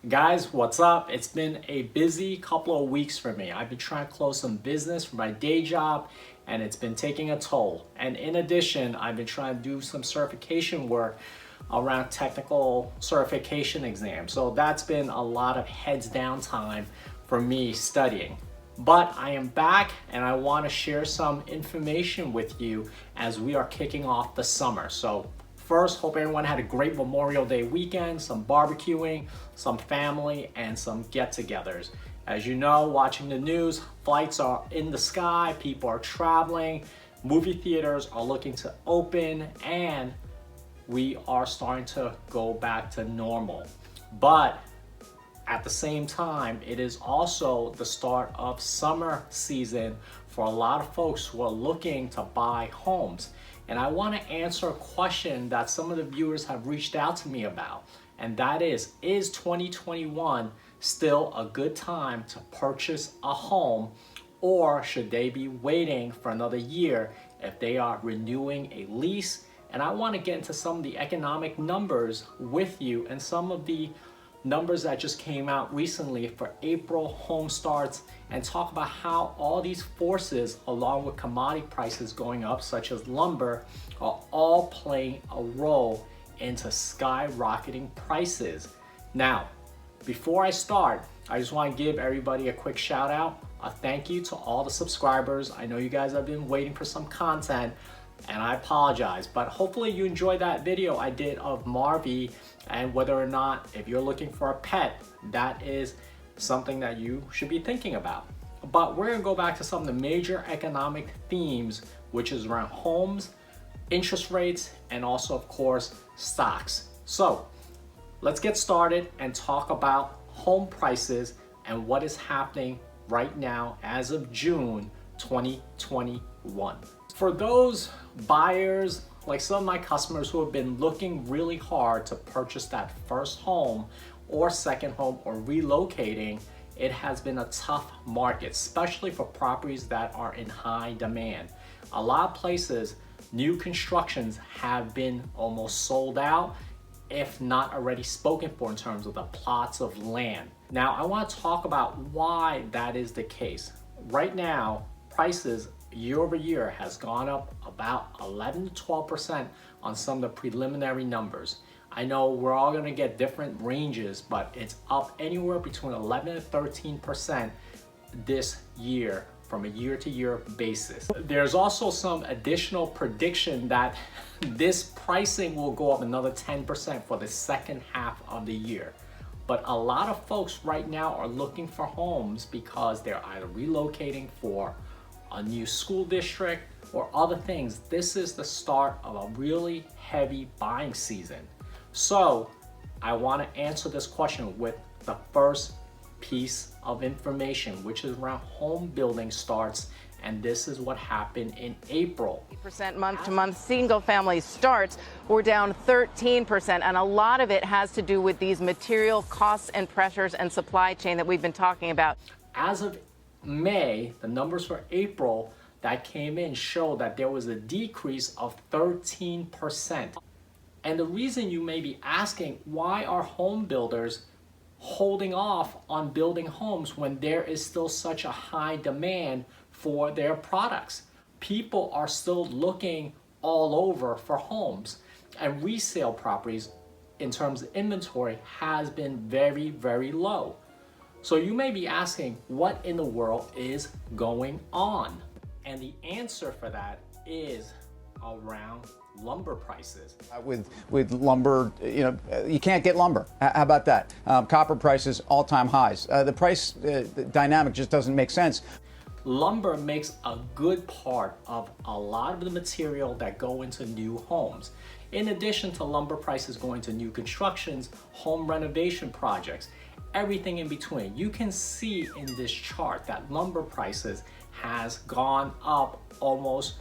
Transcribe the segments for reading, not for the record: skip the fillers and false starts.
Guys, what's up? It's been a busy couple of weeks for me. I've been trying to close some business for my day job and it's been taking a toll. And in addition, I've been trying to do some certification work around technical certification exams. So that's been a lot of heads down time for me studying. But I am back and I want to share some information with you as we are kicking off the summer. So first, hope everyone had a great Memorial Day weekend, some barbecuing, some family, and some get-togethers. As you know, watching the news, flights are in the sky, people are traveling, movie theaters are looking to open, and we are starting to go back to normal. But at the same time, it is also the start of summer season for a lot of folks who are looking to buy homes. And I want to answer a question that some of the viewers have reached out to me about, and that is 2021 still a good time to purchase a home, or should they be waiting for another year if they are renewing a lease? And I want to get into some of the economic numbers with you and some of the numbers that just came out recently for April home starts, and talk about how all these forces, along with commodity prices going up, such as lumber, are all playing a role into skyrocketing prices. Now, before I start, I just want to give everybody a quick shout out, a thank you to all the subscribers. I know you guys have been waiting for some content, and I apologize, but hopefully you enjoyed that video I did of Marvy, and whether or not, if you're looking for a pet, that is something that you should be thinking about. But we're gonna go back to some of the major economic themes, which is around homes, interest rates, and also, of course, stocks. So let's get started and talk about home prices and what is happening right now as of June 2021. For those buyers, like some of my customers who have been looking really hard to purchase that first home or second home or relocating, it has been a tough market, especially for properties that are in high demand. A lot of places, new constructions have been almost sold out, if not already spoken for in terms of the plots of land. Now, I want to talk about why that is the case. Right now, prices year over year has gone up about 11 to 12% on some of the preliminary numbers. I know we're all going to get different ranges, but it's up anywhere between 11 to 13% this year from a year to year basis. There's also some additional prediction that this pricing will go up another 10% for the second half of the year. But a lot of folks right now are looking for homes because they're either relocating for a new school district or other things. This is the start of a really heavy buying season. So I want to answer this question with the first piece of information, which is around home building starts. And this is what happened in April. % month to month. Single family starts were down 13%. And a lot of it has to do with these material costs and pressures and supply chain that we've been talking about. As of May, the numbers for April that came in show that there was a decrease of 13%. And the reason you may be asking, why are home builders holding off on building homes when there is still such a high demand for their products? People are still looking all over for homes, and resale properties in terms of inventory has been very, very low. So you may be asking, what in the world is going on? And the answer for that is around lumber prices. With lumber, you can't get lumber. How about that? Copper prices, all-time highs. The price dynamic just doesn't make sense. Lumber makes a good part of a lot of the material that go into new homes. In addition to lumber prices going to new constructions, home renovation projects, everything in between. You can see in this chart that lumber prices has gone up, almost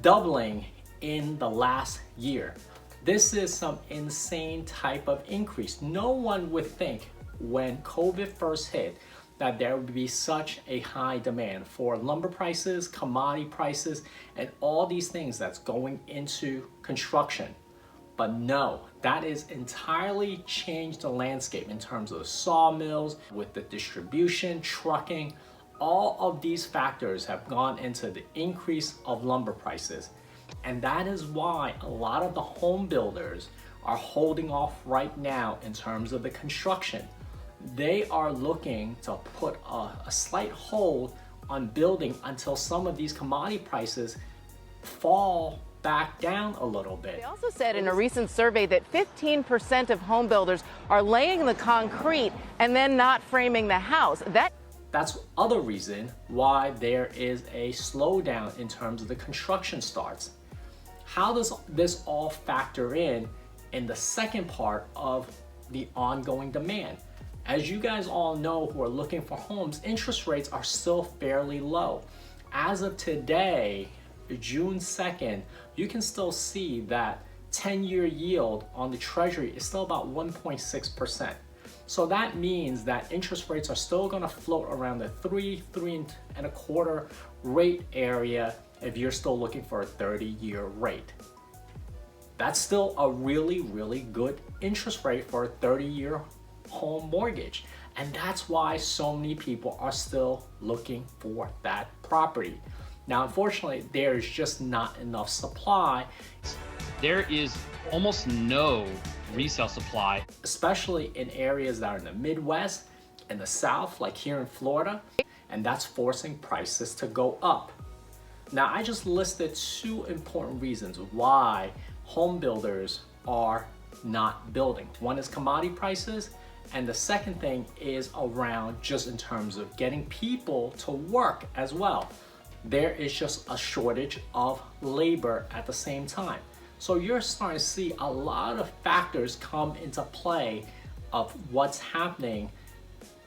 doubling in the last year. This is some insane type of increase. No one would think when COVID first hit that there would be such a high demand for lumber prices, commodity prices, and all these things that's going into construction. But no, that is entirely changed the landscape in terms of sawmills, with the distribution, trucking. All of these factors have gone into the increase of lumber prices. And that is why a lot of the home builders are holding off right now in terms of the construction. They are looking to put a slight hold on building until some of these commodity prices fall back down a little bit. They also said in a recent survey that 15% of home builders are laying the concrete and then not framing the house. That's other reason why there is a slowdown in terms of the construction starts. How does this all factor in the second part of the ongoing demand? As you guys all know who are looking for homes, interest rates are still fairly low. As of today, June 2nd, you can still see that 10-year yield on the Treasury is still about 1.6%. So that means that interest rates are still going to float around the 3.25% rate area if you're still looking for a 30-year rate. That's still a really, really good interest rate for a 30-year home mortgage. And that's why so many people are still looking for that property. Now, unfortunately, there's just not enough supply. There is almost no resale supply, especially in areas that are in the Midwest and the South, like here in Florida, and that's forcing prices to go up. Now, I just listed two important reasons why home builders are not building. One is commodity prices, and the second thing is around just in terms of getting people to work as well. There is just a shortage of labor at the same time. So you're starting to see a lot of factors come into play of what's happening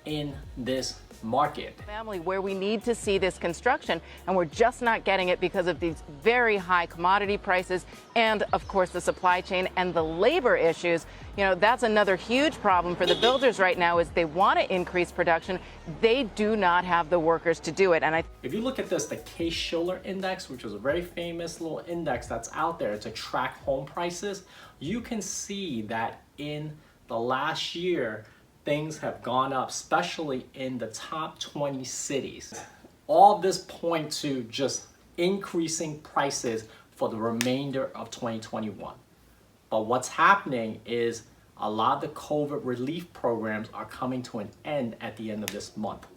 in this market. Family where we need to see this construction, and we're just not getting it because of these very high commodity prices and, of course, the supply chain and the labor issues. You know, that's another huge problem for the builders right now is they want to increase production. They do not have the workers to do it. And if you look at this, the Case-Shiller Index, which is a very famous little index that's out there to track home prices, you can see that in the last year, things have gone up, especially in the top 20 cities. All this points to just increasing prices for the remainder of 2021. But what's happening is a lot of the COVID relief programs are coming to an end at the end of this month.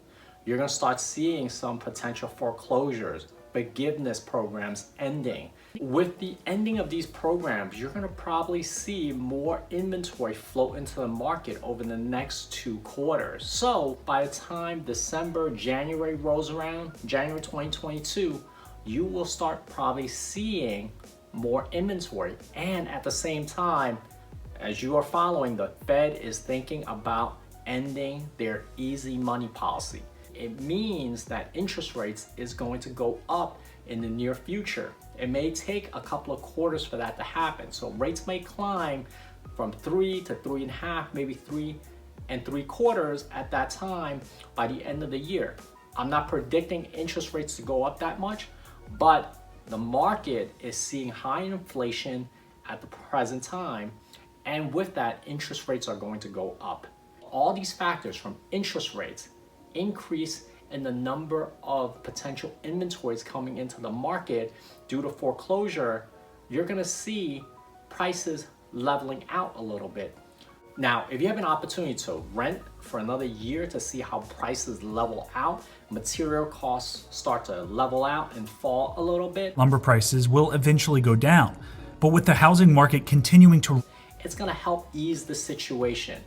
You're gonna start seeing some potential foreclosures, forgiveness programs ending. With the ending of these programs, you're gonna probably see more inventory float into the market over the next 2 quarters. So by the time December, January rolls around, January 2022, you will start probably seeing more inventory. And at the same time, as you are following, the Fed is thinking about ending their easy money policy. It means that interest rates is going to go up in the near future. It may take a couple of quarters for that to happen. So rates may climb from 3 to 3.5, maybe 3 3/4 at that time by the end of the year. I'm not predicting interest rates to go up that much, but the market is seeing high inflation at the present time. And with that, interest rates are going to go up. All these factors from interest rates, increase in the number of potential inventories coming into the market due to foreclosure, you're gonna see prices leveling out a little bit. Now, if you have an opportunity to rent for another year to see how prices level out, material costs start to level out and fall a little bit, lumber prices will eventually go down. But with the housing market continuing to, it's gonna help ease the situation.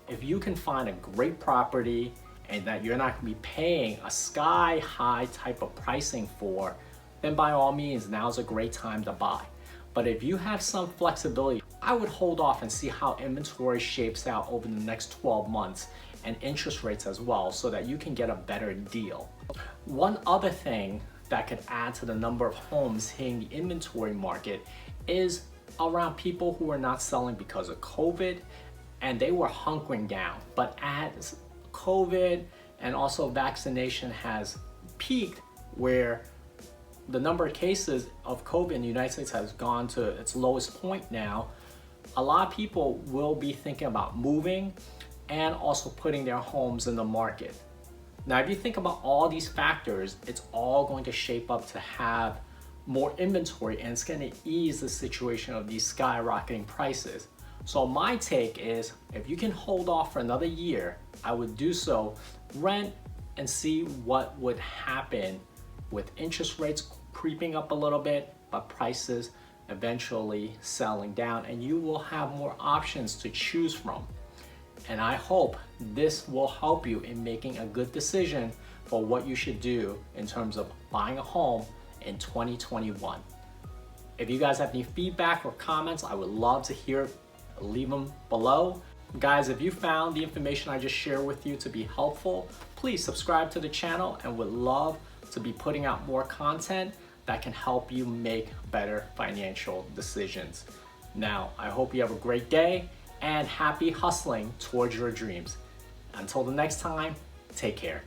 If you can find a great property and that you're not gonna be paying a sky high type of pricing for, then by all means, now's a great time to buy. But if you have some flexibility, I would hold off and see how inventory shapes out over the next 12 months and interest rates as well, so that you can get a better deal. One other thing that could add to the number of homes hitting the inventory market is around people who are not selling because of COVID and they were hunkering down. But as COVID and also vaccination has peaked, where the number of cases of COVID in the United States has gone to its lowest point now, a lot of people will be thinking about moving and also putting their homes in the market. Now, if you think about all these factors, it's all going to shape up to have more inventory, and it's going to ease the situation of these skyrocketing prices. So my take is, if you can hold off for another year, I would do so. Rent and see what would happen with interest rates creeping up a little bit, but prices eventually settling down, and you will have more options to choose from. And I hope this will help you in making a good decision for what you should do in terms of buying a home in 2021. If you guys have any feedback or comments, I would love to hear it. Leave them below. Guys, if you found the information I just shared with you to be helpful, please subscribe to the channel, and would love to be putting out more content that can help you make better financial decisions. Now, I hope you have a great day and happy hustling towards your dreams. Until the next time, take care.